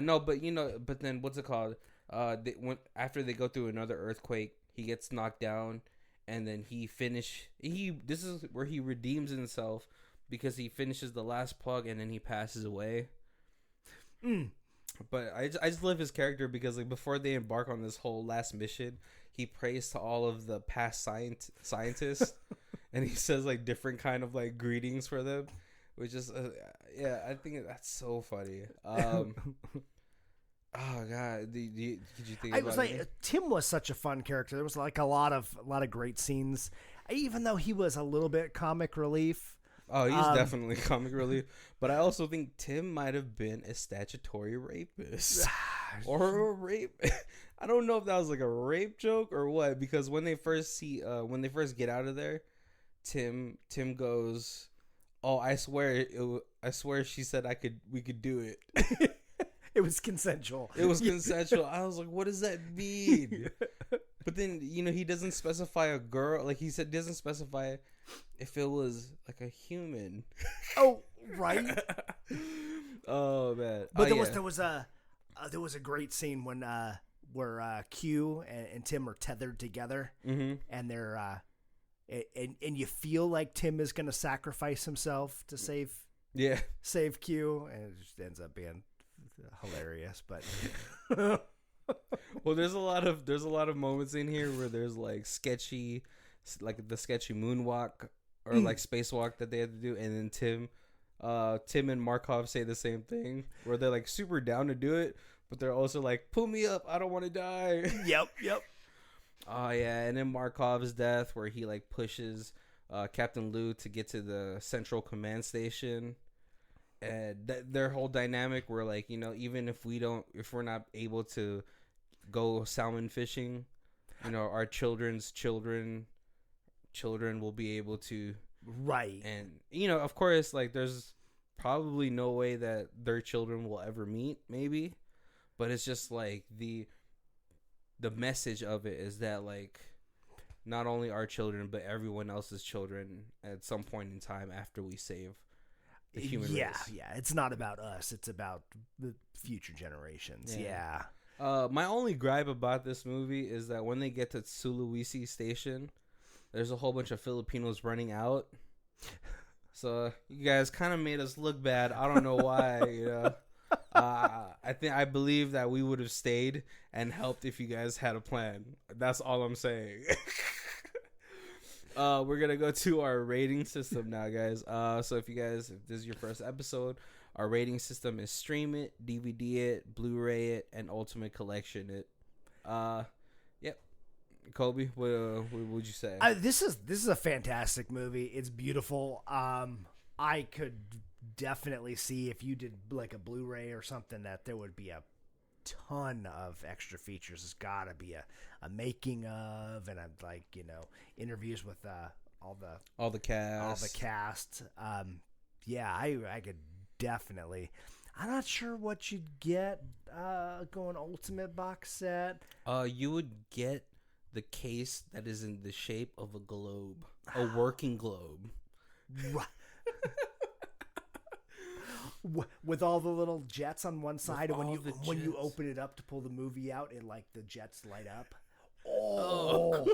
No, but then what's it called? After they go through another earthquake, he gets knocked down, and then this is where he redeems himself because he finishes the last plug and then he passes away. But I just love his character because like before they embark on this whole last mission, he prays to all of the past scientists, and he says like different kind of like greetings for them, which is I think that's so funny. Oh god, did you think? I was like, Tim was such a fun character. There was like a lot of great scenes, even though he was a little bit comic relief. Oh, he's definitely comic relief. But I also think Tim might have been a statutory rapist. Or a rape. I don't know if that was like a rape joke or what, because when they first get out of there, Tim goes, "Oh, I swear she said we could do it." It was consensual. It was consensual. I was like, what does that mean? But then, he doesn't specify a girl. Like, he said, doesn't specify if it was like a human. Oh, right. Oh man. But there was a great scene when where Q and Tim are tethered together, and they're and you feel like Tim is going to sacrifice himself to save Q, and it just ends up being hilarious. But well, there's a lot of moments in here where there's like sketchy, like the sketchy moonwalk or like spacewalk that they had to do, and then Tim and Markov say the same thing where they're like super down to do it, but they're also like, pull me up, I don't want to die. Yep. Oh yeah, and then Markov's death where he like pushes Captain Lou to get to the central command station, and their whole dynamic where like even if we're not able to go salmon fishing, our children's children will be able to. Right. And of course, like, there's probably no way that their children will ever meet, maybe, but it's just like the message of it is that, like, not only our children but everyone else's children at some point in time after we save the human race. Yeah, it's not about us, it's about the future generations. Yeah. My only gripe about this movie is that when they get to Sulawesi Station, there's a whole bunch of Filipinos running out. So you guys kind of made us look bad. I don't know why, I believe that we would have stayed and helped if you guys had a plan. That's all I'm saying. We're gonna go to our rating system now, guys. So if this is your first episode, our rating system is stream it, DVD it, Blu-ray it, and Ultimate Collection it. Yep. Kobe, what would you say? This is a fantastic movie. It's beautiful. I could definitely see if you did like a Blu-ray or something that there would be a ton of extra features. There's gotta be a making of, and like interviews with all the cast. Yeah, I could definitely. I'm not sure what you'd get going ultimate box set. You would get the case that is in the shape of a globe, a working globe. Right. With all the little jets on one side, and when you open it up to pull the movie out, and like the jets light up. Oh,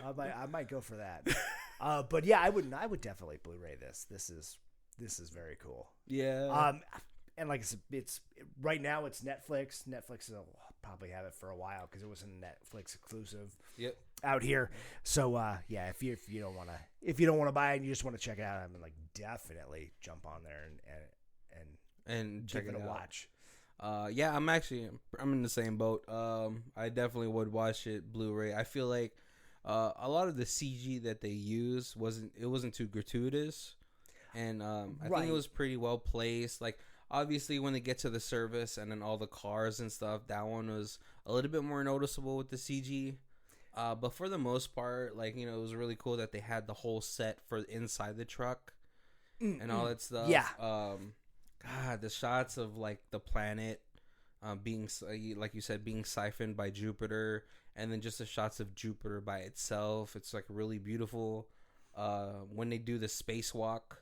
I might go for that. But yeah, I would definitely Blu-ray this. This is very cool. Yeah. And like it's right now it's Netflix. Netflix will probably have it for a while because it was a Netflix exclusive. Yep. Out here. So yeah, if you don't want to buy it and you just want to check it out, I mean, like, definitely jump on there and check give it a out. watch. Yeah, I'm in the same boat. I definitely would watch it Blu-ray. I feel like a lot of the CG that they use wasn't too gratuitous, and I think it was pretty well placed. Like, obviously, when they get to the service and then all the cars and stuff, that one was a little bit more noticeable with the CG. But for the most part, like, it was really cool that they had the whole set for inside the truck and all that stuff. Yeah. God, the shots of, like, the planet being, like you said, being siphoned by Jupiter, and then just the shots of Jupiter by itself. It's, like, really beautiful. When they do the spacewalk,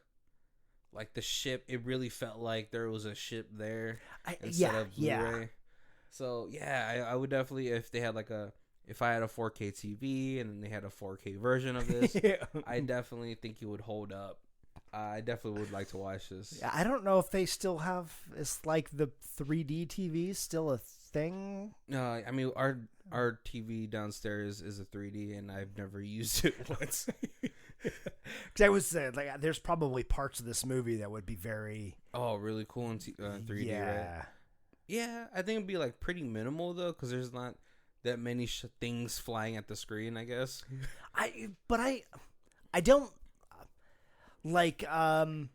like, the ship, it really felt like there was a ship there instead of Blu-ray. Yeah. So, yeah, I would definitely, if I had a 4K TV and then they had a 4K version of this, Yeah. I definitely think it would hold up. I definitely would like to watch this. Yeah, I don't know if they still have. It's like the 3D TV still a thing. I mean, our TV downstairs is a 3D, and I've never used it once. Because I was saying, like, there's probably parts of this movie that would be very really cool in 3D. Yeah. Right? Yeah, I think it'd be like pretty minimal though, because there's not that many things flying at the screen, I guess. I don't like Journey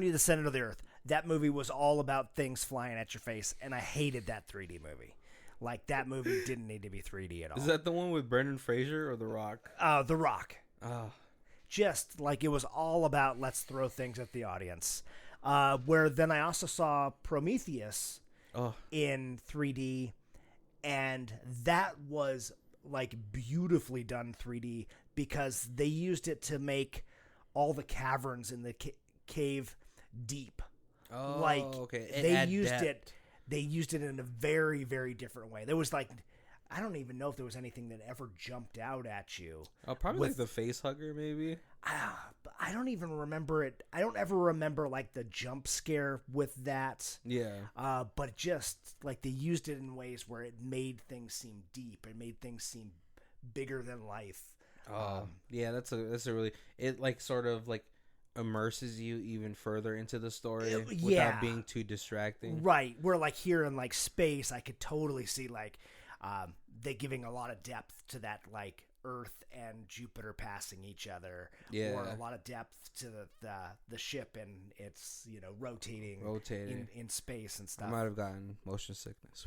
to the Center of the Earth. That movie was all about things flying at your face, and I hated that 3D movie. Like, that movie didn't need to be 3D at all. Is that the one with Brendan Fraser or The Rock? The Rock. Oh. Just like it was all about let's throw things at the audience. Where then I also saw Prometheus in 3D, and that was like beautifully done 3D because they used it to make all the caverns in the cave deep. Oh, like okay. They used it in a very, very different way. There was like, I don't even know if there was anything that ever jumped out at you. Probably like the face hugger, maybe. I don't even remember it. I don't ever remember like the jump scare with that. Yeah. But just like they used it in ways where it made things seem deep. It made things seem bigger than life. Yeah, that's a really, it like sort of like immerses you even further into the story without being too distracting. Right. Where like here in like space, I could totally see like they giving a lot of depth to that like Earth and Jupiter passing each other, Yeah. or a lot of depth to the ship and it's rotating in space and I stuff. might have gotten motion sickness.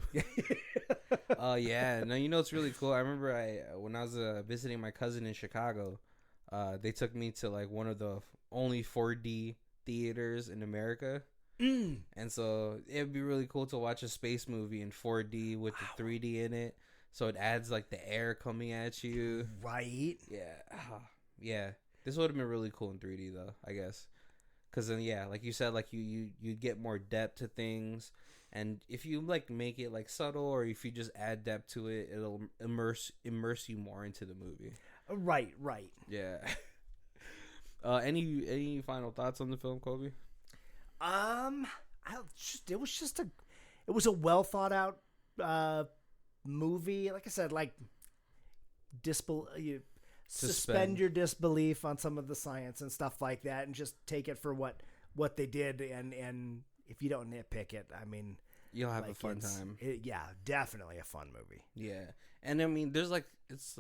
Yeah. No, it's really cool. I remember when I was visiting my cousin in Chicago, they took me to like one of the only 4D theaters in America. And so it'd be really cool to watch a space movie in 4D with the 3D in it. So it adds like the air coming at you. Right. Yeah. Yeah. This would have been really cool in 3D though, I guess. Because then, yeah, like you said, like you get more depth to things. And if you like make it like subtle, or if you just add depth to it, it'll immerse you more into the movie. Right. Yeah. Any final thoughts on the film, Kobe? It was a well thought out movie. Like I said, like suspend your disbelief on some of the science and stuff like that, and just take it for what they did. And if you don't nitpick it, I mean, you'll have a fun time. Yeah, definitely a fun movie. Yeah, and I mean, there's like it's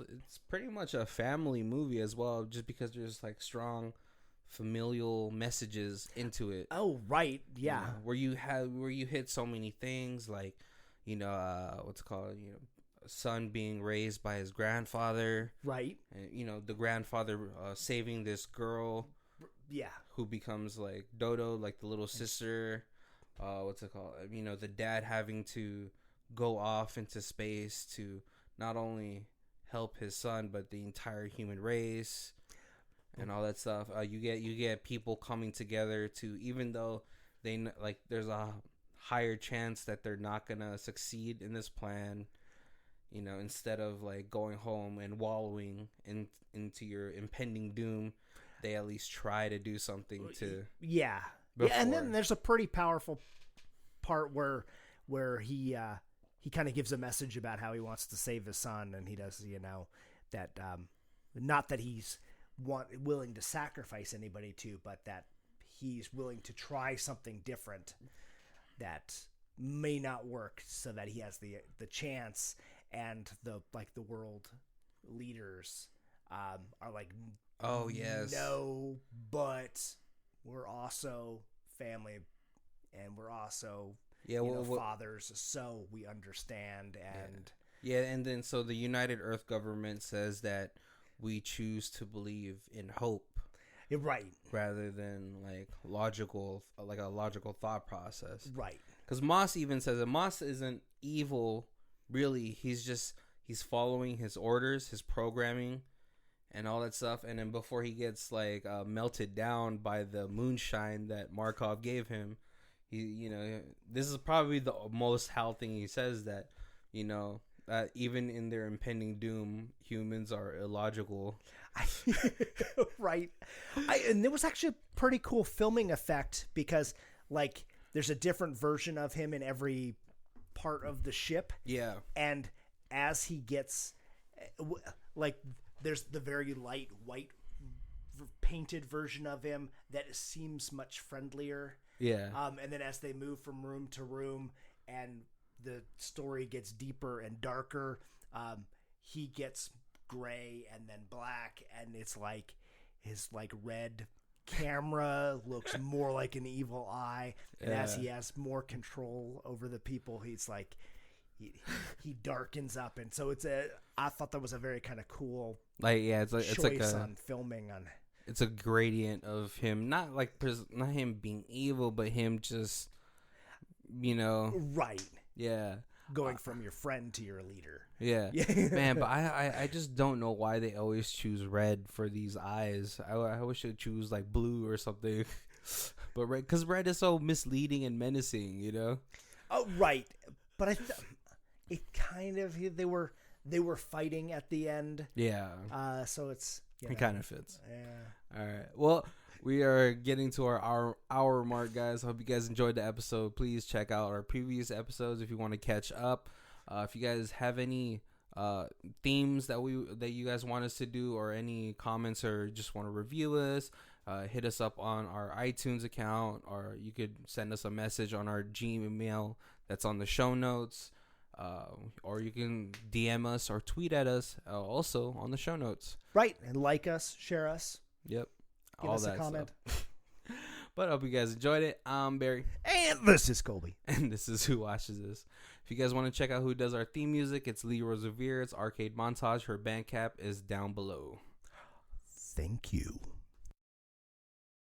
pretty much a family movie as well, just because there's like strong familial messages into it. Oh, right. Yeah. Where you hit so many things, like what's it called, a son being raised by his grandfather, right, and the grandfather saving this girl, yeah, who becomes like Dodo, like the little sister. What's it called, the dad having to go off into space to not only help his son but the entire human race and all that stuff. You get people coming together to, even though there's a higher chance that they're not gonna succeed in this plan, instead of like going home and wallowing into your impending doom, they at least try to do something to and then there's a pretty powerful part where he kind of gives a message about how he wants to save his son, and he does that not that he's willing to sacrifice anybody to, but that he's willing to try something different that may not work, so that he has the chance. And the world leaders are like, oh yes, no, but we're also family, and we're also fathers, so we understand. And and then so the United Earth government says that we choose to believe in hope, right, rather than like a logical thought process, right? Because Moss even says that Moss isn't evil, really. He's following his orders, his programming, and all that stuff. And then before he gets like melted down by the moonshine that Markov gave him, this is probably the most Hal thing he says, that even in their impending doom, humans are illogical. Right. And there was actually a pretty cool filming effect, because like there's a different version of him in every part of the ship. Yeah. And as he gets like, there's the very light white painted version of him that seems much friendlier. Yeah. And then as they move from room to room and the story gets deeper and darker, he gets gray and then black, and it's like his like red camera looks more like an evil eye. And as he has more control over the people, he's like he darkens up. And so I thought that was a very kind of cool choice on filming. It's a gradient of him, not him being evil, but him just right. Yeah. Going from your friend to your leader. Yeah. Man, but I just don't know why they always choose red for these eyes. I wish they'd choose like blue or something. But red, because red is so misleading and menacing, Oh, right. But it kind of, they were fighting at the end. Yeah. So it's, it kind of fits. Yeah. All right. Well, we are getting to our hour mark, guys. Hope you guys enjoyed the episode. Please check out our previous episodes if you want to catch up. If you guys have any themes that you guys want us to do, or any comments, or just want to review us, hit us up on our iTunes account, or you could send us a message on our Gmail that's on the show notes. Or you can DM us or tweet at us, also on the show notes. Right, and like us, share us. Yep. Give all us a that comment. Stuff. But I hope you guys enjoyed it. I'm Barry. And this is Colby. And this is Who Watches This. If you guys want to check out who does our theme music, it's Lee Rosevere. It's Arcade Montage. Her Bandcamp is down below. Thank you.